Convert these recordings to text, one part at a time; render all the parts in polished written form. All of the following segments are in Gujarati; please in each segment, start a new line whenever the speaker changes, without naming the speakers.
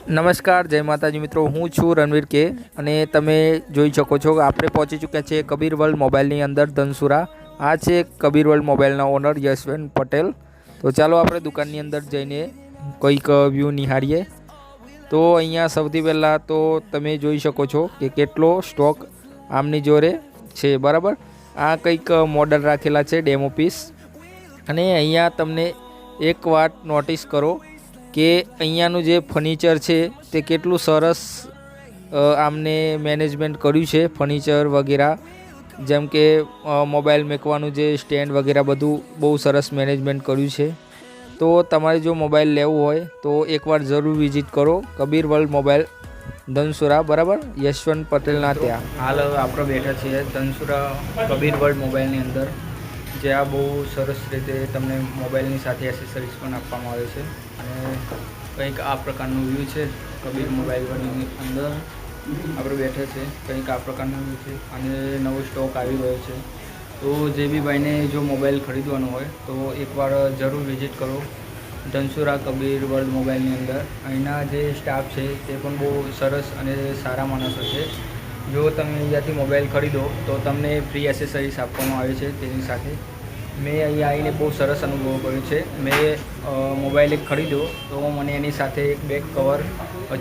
નમસ્કાર, જય માતાજી મિત્રો. હું છું રણવીર કે અને તમે જોઈ શકો છો કે આપણે પહોંચી ચૂક્યા છીએ કબીર વર્લ્ડ મોબાઈલની અંદર ધનસુરા. આ છે કબીર વર્લ્ડ મોબાઈલના ઓનર યશવંત પટેલ. તો ચાલો આપણે દુકાનની અંદર જઈને કોઈક વ્યૂ નિહાળીએ. તો અહીંયા સૌથી પહેલાં તો તમે જોઈ શકો છો કે કેટલો સ્ટોક આમની જોડે છે, બરાબર. આ કંઈક મોડલ રાખેલા છે ડેમો પીસ. અને અહીંયા તમને એક વાત નોટિસ કરો કે અહીંયાનું જે ફર્નિચર છે તે કેટલું સરસ આમને મેનેજમેન્ટ કર્યું છે. ફર્નિચર વગેરે જેમ કે મોબાઈલ મૂકવાનું જે સ્ટેન્ડ વગેરે બધું બહુ સરસ મેનેજમેન્ટ કર્યું છે. તો તમારે જો મોબાઈલ લેવું હોય તો એકવાર જરૂર વિઝિટ કરો કબીર વર્લ્ડ મોબાઈલ ધનસુરા, બરાબર, યશવંત પટેલના ત્યાં. હાલ આપણે બેઠા છીએ ધનસુરા કબીર વર્લ્ડ મોબાઈલની અંદર, જ્યાં બહુ સરસ રીતે તમને મોબાઈલની સાથે એસેસરીઝ પણ આપવામાં આવે છે. અને કંઈક આ પ્રકારનું વ્યૂ છે કબીર મોબાઈલ વર્લ્ડની અંદર આપણે બેઠા છે. કંઈક આ પ્રકારનું વ્યૂ છે અને નવો સ્ટોક આવી ગયો છે. તો જે બી ભાઈને જો મોબાઈલ ખરીદવાનો હોય તો એકવાર જરૂર વિઝિટ કરો ધનસુરા કબીર વર્લ્ડ મોબાઈલની અંદર. અહીંના જે સ્ટાફ છે તે પણ બહુ સરસ અને સારા માણસો છે. જો તમે અહીંયાથી મોબાઈલ ખરીદો તો તમને ફ્રી એસેસરીઝ આપવામાં આવે છે. તેની સાથે મેં અહીંયા આવીને બહુ સરસ અનુભવ કર્યો છે. મેં મોબાઈલ એક ખરીદ્યો તો મને એની સાથે એક back cover,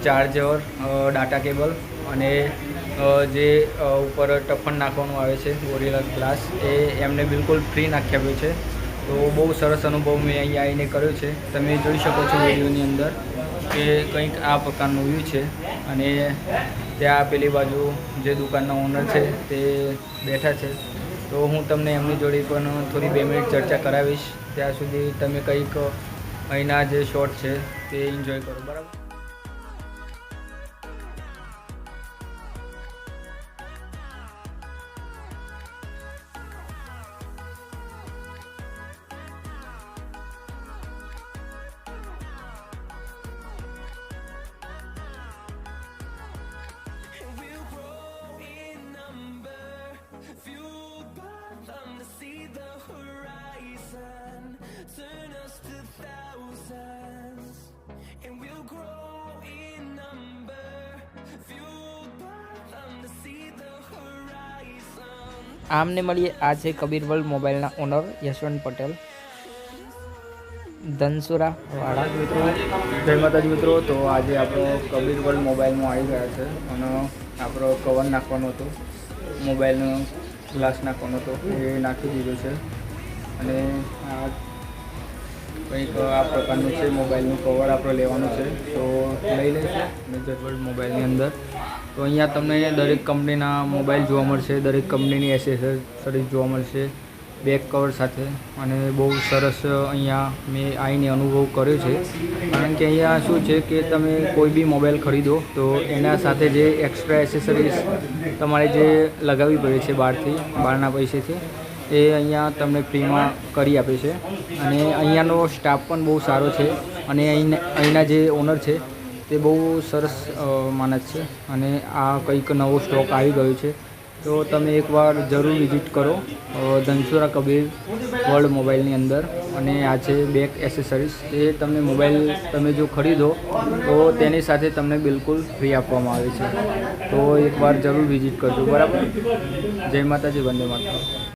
charger, data cable અને જે ઉપર ટફન નાખવાનું આવે છે ગોરિલા ગ્લાસ, એ એમને બિલકુલ ફ્રી નાખી આપ્યો છે. તો બહુ સરસ અનુભવ મેં અહીંયા આવીને કર્યો છે. તમે જોઈ શકો છો વિડીયોની અંદર કે કંઈક આ પ્રકારનું વ્યૂ છે. અને ત્યાં પેલી બાજુ જે દુકાનના ઓનર છે તે બેઠા છે. તો હું તમને એમની જોડે પણ થોડી 2 મિનિટ ચર્ચા કરાવીશ. ત્યાં સુધી તમે કંઈક અહીંના જે શોટ છે તે એન્જોય કરો, બરાબર.
Turn us to thousands, and we'll grow in number, fueled by them to see the horizon.
આમને મળીએ. આ છે કબીર વર્લ્ડ મોબાઈલના ઓનર યશવંત પટેલ, ધનસુરા વાળા. મિત્રો, જય માતાજી મિત્રો. તો આજે આપણો કબીર વર્લ્ડ મોબાઈલમાં આવી ગયા છે અને આપણો કવર નાખવાનો હતો, મોબાઈલનો ગ્લાસ નાખવાનો હતો, એ નાખી દીધો છે. અને આ કંઈક આ પ્રકારનું છે મોબાઈલનું કવર આપણે લેવાનું છે તો લઈ લઈશું મેજર વર્લ્ડ મોબાઈલની અંદર. તો અહીંયા તમને દરેક કંપનીના મોબાઈલ જોવા મળશે, દરેક કંપનીની એસેસરીઝ જોવા મળશે બેક કવર સાથે. અને બહુ સરસ અહીંયા મેં આવીને અનુભવ કર્યો છે. કારણ કે અહીંયા શું છે કે તમે કોઈ બી મોબાઈલ ખરીદો તો એના સાથે જે એક્સ્ટ્રા એસેસરીઝ તમારે જે લગાવવી પડે છે બહારના પૈસેથી, એ અહીંયા તમને ફ્રીમાં કરી આપે છે. અને અહીંયાનો સ્ટાફ પણ બહુ સારો છે. અને અહીંના જે ઓનર છે તે બહુ સરસ માણસ છે. અને આ કંઈક નવો સ્ટોક આવી ગયો છે તો તમે એકવાર જરૂર વિઝિટ કરો ધનસુરા કબીર વર્લ્ડ મોબાઈલની અંદર. અને આ છે બેક એસેસરીઝ, એ તમને મોબાઈલ તમે જો ખરીદો તો તેની સાથે તમને બિલકુલ ફ્રી આપવામાં આવે છે. તો એકવાર જરૂર વિઝિટ કરજો, બરાબર. જય માતાજી, વંદે માતરમ.